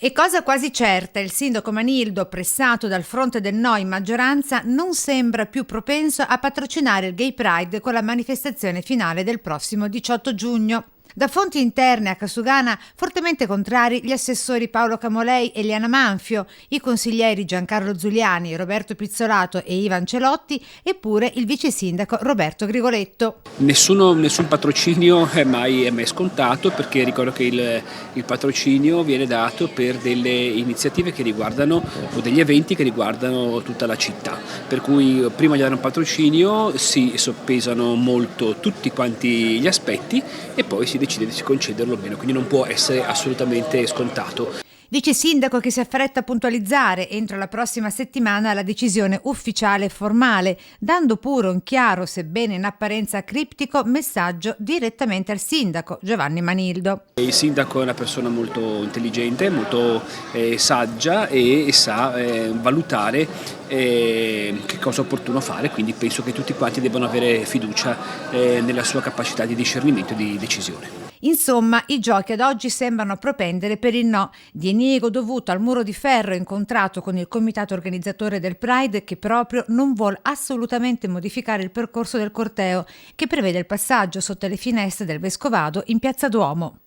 E cosa quasi certa, il sindaco Manildo, pressato dal fronte del no in maggioranza, non sembra più propenso a patrocinare il Gay Pride con la manifestazione finale del prossimo 18 giugno. Da fonti interne a Casugana, fortemente contrari gli assessori Paolo Camolei e Liana Manfio, i consiglieri Giancarlo Zuliani, Roberto Pizzolato e Ivan Celotti, eppure il vice sindaco Roberto Grigoletto. Nessun patrocinio è mai scontato, perché ricordo che il patrocinio viene dato per delle iniziative che riguardano o degli eventi che riguardano tutta la città, per cui prima di dare un patrocinio si soppesano molto tutti quanti gli aspetti e poi si decide di concederlo o meno, quindi non può essere assolutamente scontato. Vice sindaco che si affretta a puntualizzare entro la prossima settimana la decisione ufficiale e formale, dando pure un chiaro, sebbene in apparenza criptico, messaggio direttamente al sindaco Giovanni Manildo. Il sindaco è una persona molto intelligente, molto saggia e sa valutare che cosa è opportuno fare, quindi penso che tutti quanti debbano avere fiducia nella sua capacità di discernimento e di decisione. Insomma, i giochi ad oggi sembrano propendere per il no, diniego dovuto al muro di ferro incontrato con il comitato organizzatore del Pride, che proprio non vuole assolutamente modificare il percorso del corteo, che prevede il passaggio sotto le finestre del Vescovado in Piazza Duomo.